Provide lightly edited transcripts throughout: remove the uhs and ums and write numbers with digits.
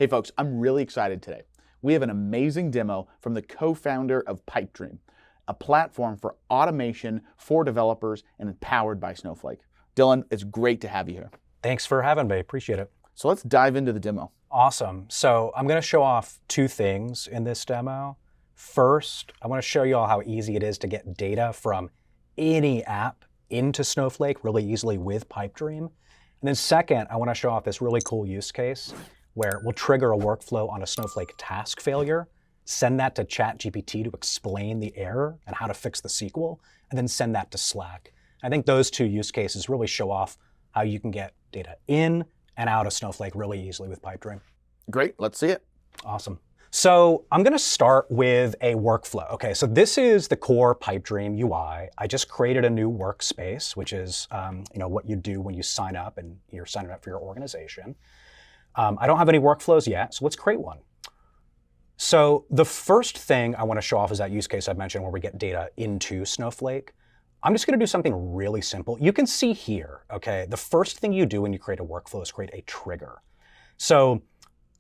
Hey folks, I'm really excited today. We have an amazing demo from the co-founder of Pipedream, a platform for automation for developers and powered by Snowflake. Dylan, it's great to have you here. Thanks for having me, appreciate it. So let's dive into the demo. Awesome, so I'm gonna show off two things in this demo. First, I wanna show you all how easy it is to get data from any app into Snowflake really easily with Pipedream. And then second, I wanna show off this really cool use case where we'll trigger a workflow on a Snowflake task failure, send that to ChatGPT to explain the error and how to fix the SQL, and then send that to Slack. I think those two use cases really show off how you can get data in and out of Snowflake really easily with Pipedream. Great, let's see it. Awesome. So I'm gonna start with a workflow. Okay, so this is the core Pipedream UI. I just created a new workspace, which is what you do when you sign up and you're signing up for your organization. I don't have any workflows yet, so let's create one. So the first thing I want to show off is that use case I mentioned where we get data into Snowflake. I'm just going to do something really simple. You can see here, okay, the first thing you do when you create a workflow is create a trigger. So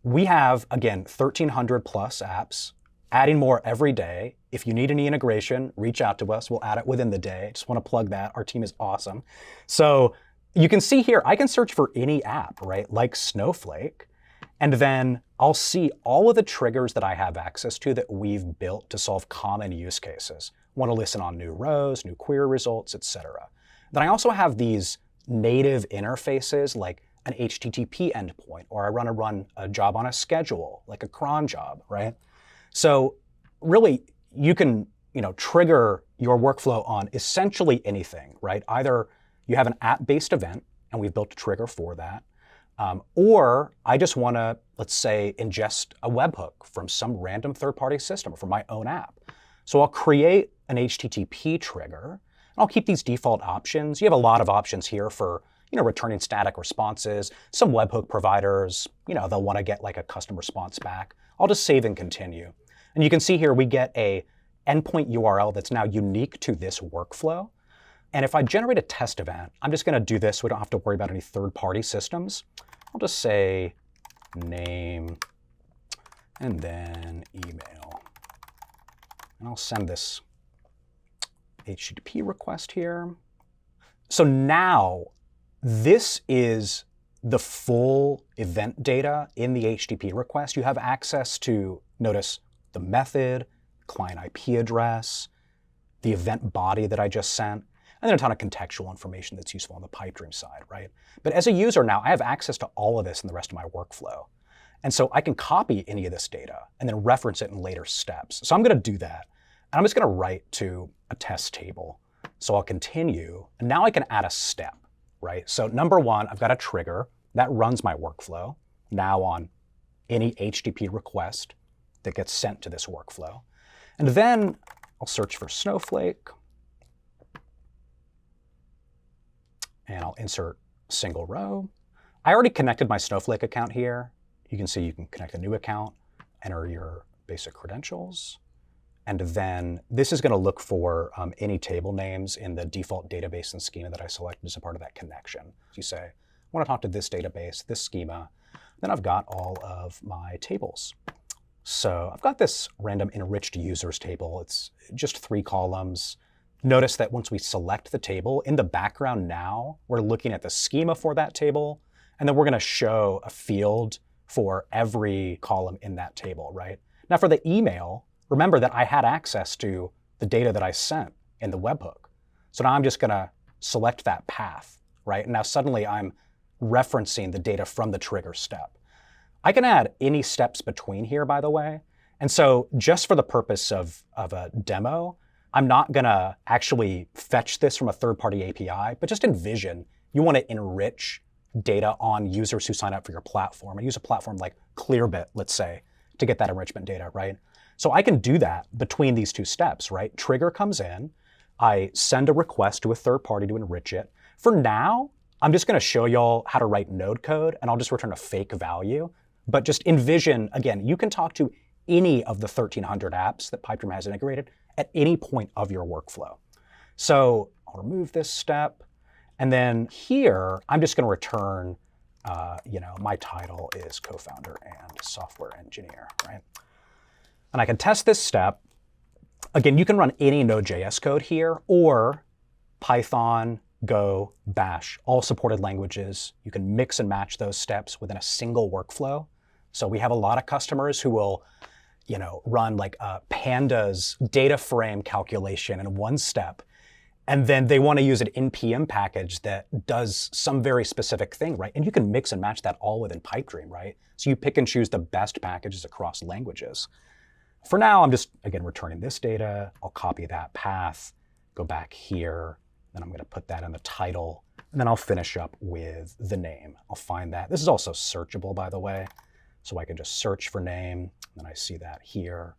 we have, again, 1,300 plus apps, adding more every day. If you need any integration, reach out to us. We'll add it within the day. Just want to plug that. Our team is awesome. So you can see here, I can search for any app, right, like Snowflake, and then I'll see all of the triggers that I have access to that we've built to solve common use cases. Want to listen on new rows, new query results, etc. Then I also have these native interfaces like an HTTP endpoint, or I want to run a job on a schedule, like a cron job, right? So really, you can trigger your workflow on essentially anything, right? Either you have an app-based event, and we've built a trigger for that. Or I just want to, let's say, ingest a webhook from some random third-party system or from my own app. So I'll create an HTTP trigger. And I'll keep these default options. You have a lot of options here for returning static responses. Some webhook providers, they'll want to get like a custom response back. I'll just save and continue. And you can see here we get a endpoint URL that's now unique to this workflow. And if I generate a test event, I'm just going to do this so we don't have to worry about any third-party systems. I'll just say name and then email. And I'll send this HTTP request here. So now this is the full event data in the HTTP request. You have access to, notice, the method, client IP address, the event body that I just sent, and then a ton of contextual information that's useful on the Pipedream side, right? But as a user now, I have access to all of this in the rest of my workflow. And so I can copy any of this data and then reference it in later steps. So I'm going to do that. And I'm just going to write to a test table. So I'll continue. And now I can add a step, right? So number one, I've got a trigger that runs my workflow now on any HTTP request that gets sent to this workflow. And then I'll search for Snowflake. And I'll insert single row. I already connected my Snowflake account here. You can see you can connect a new account, enter your basic credentials. And then this is going to look for any table names in the default database and schema that I selected as a part of that connection. So you say, I want to talk to this database, this schema. Then I've got all of my tables. So I've got this random enriched users table. It's just 3 columns. Notice that once we select the table, in the background now, we're looking at the schema for that table, and then we're going to show a field for every column in that table, right? Now for the email, remember that I had access to the data that I sent in the webhook. So now I'm just going to select that path, right? And now suddenly I'm referencing the data from the trigger step. I can add any steps between here, by the way. And so just for the purpose of a demo, I'm not going to actually fetch this from a third-party API, but just envision you want to enrich data on users who sign up for your platform and use a platform like Clearbit, let's say, to get that enrichment data, right? So I can do that between these two steps, right? Trigger comes in, I send a request to a third party to enrich it. For now, I'm just going to show y'all how to write node code, and I'll just return a fake value. But just envision, again, you can talk to any of the 1,300 apps that Pipedream has integrated at any point of your workflow. So I'll remove this step. And then here, I'm just going to return my title is co-founder and software engineer, right? And I can test this step. Again, you can run any Node.js code here, or Python, Go, Bash, all supported languages. You can mix and match those steps within a single workflow. So we have a lot of customers who will, run like a pandas data frame calculation in one step, and then they want to use an npm package that does some very specific thing, right? And you can mix and match that all within Pipedream, right? So you pick and choose the best packages across languages. For now, I'm just, again, returning this data. I'll copy that path, go back here, then I'm going to put that in the title, and then I'll finish up with the name. I'll find that. This is also searchable, by the way, so I can just search for name, and then I see that here.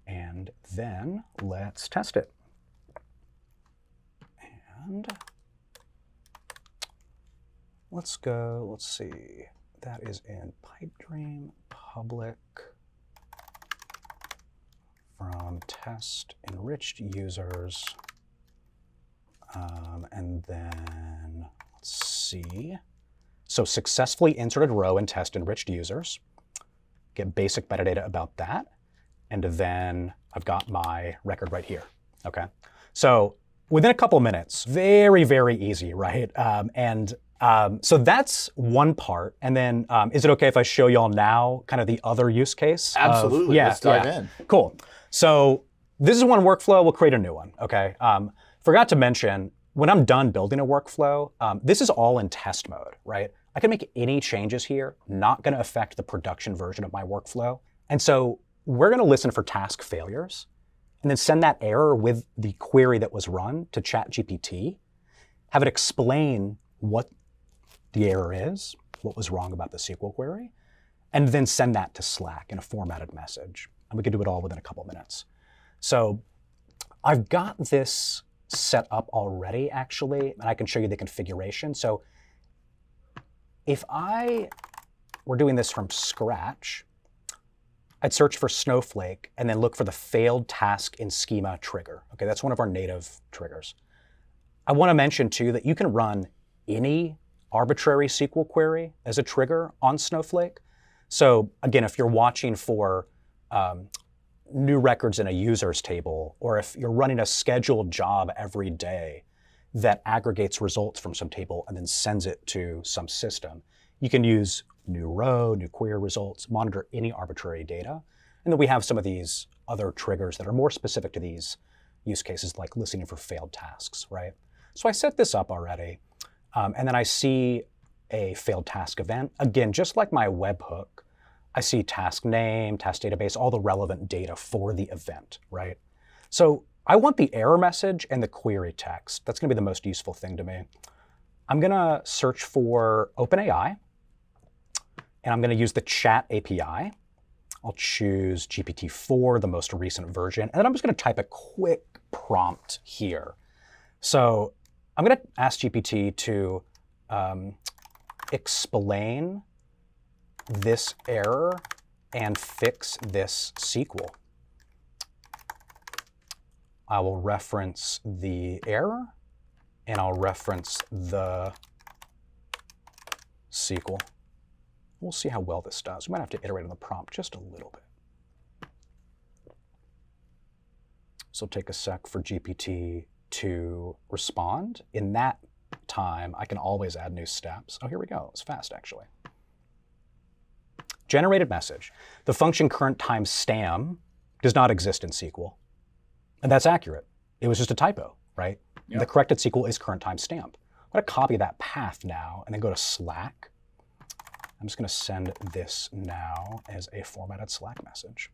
And then let's test it. And let's see. That is in Pipedream public from test enriched users. And then let's see. So successfully inserted row in test enriched users. Get basic metadata about that. And then I've got my record right here. Okay. So within a couple minutes, very, very easy, right? So that's one part. And then is it okay if I show y'all now kind of the other use case? Absolutely. Let's dive in. Cool. So this is one workflow. We'll create a new one. Okay. Forgot to mention, when I'm done building a workflow, this is all in test mode, right? I can make any changes here, not going to affect the production version of my workflow. And so we're going to listen for task failures and then send that error with the query that was run to ChatGPT, have it explain what the error is, what was wrong about the SQL query, and then send that to Slack in a formatted message. And we can do it all within a couple minutes. So I've got this set up already, actually, and I can show you the configuration. So if I were doing this from scratch, I'd search for Snowflake and then look for the failed task in schema trigger. Okay, that's one of our native triggers. I want to mention too that you can run any arbitrary SQL query as a trigger on Snowflake. So again, if you're watching for new records in a users table, or if you're running a scheduled job every day that aggregates results from some table and then sends it to some system, you can use new row, new query results, monitor any arbitrary data. And then we have some of these other triggers that are more specific to these use cases, like listening for failed tasks, right? So I set this up already, and then I see a failed task event. Again, just like my webhook, I see task name, task database, all the relevant data for the event, right? So I want the error message and the query text. That's going to be the most useful thing to me. I'm going to search for OpenAI, and I'm going to use the chat API. I'll choose GPT-4, the most recent version, and then I'm just going to type a quick prompt here. So I'm going to ask GPT to explain this error and fix this SQL. I will reference the error and I'll reference the SQL. We'll see how well this does. We might have to iterate on the prompt just a little bit. So take a sec for GPT to respond. In that time, I can always add new steps. Oh, here we go. It's fast, actually. Generated message. The function current time stam does not exist in SQL. And that's accurate. It was just a typo, right? Yep. The corrected SQL is current time stamp. I'm going to copy that path now and then go to Slack. I'm just going to send this now as a formatted Slack message.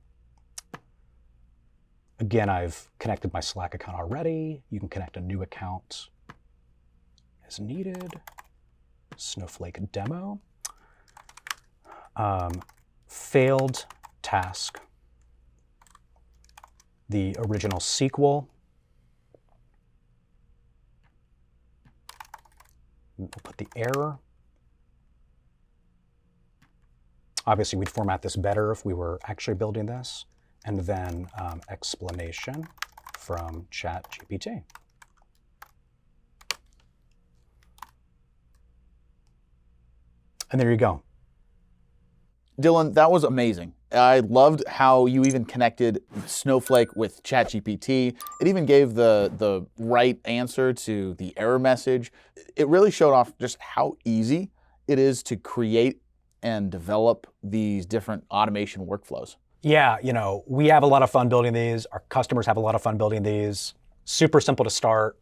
Again, I've connected my Slack account already. You can connect a new account as needed. Snowflake demo. Failed task. The original SQL. We'll put the error. Obviously, we'd format this better if we were actually building this. And then explanation from ChatGPT. And there you go. Dylan, that was amazing. I loved how you even connected Snowflake with ChatGPT. It even gave the right answer to the error message. It really showed off just how easy it is to create and develop these different automation workflows. Yeah, we have a lot of fun building these. Our customers have a lot of fun building these. Super simple to start,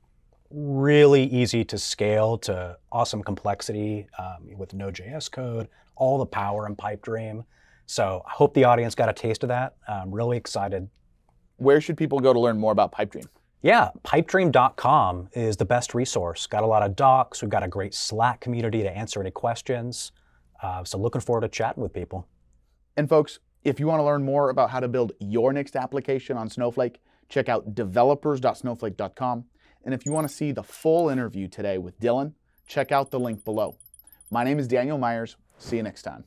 really easy to scale to awesome complexity with Node.js code, all the power in Pipedream. So I hope the audience got a taste of that. I'm really excited. Where should people go to learn more about Pipedream? Yeah, pipedream.com is the best resource. Got a lot of docs. We've got a great Slack community to answer any questions. So looking forward to chatting with people. And folks, if you want to learn more about how to build your next application on Snowflake, check out developers.snowflake.com. And if you want to see the full interview today with Dylan, check out the link below. My name is Daniel Myers. See you next time.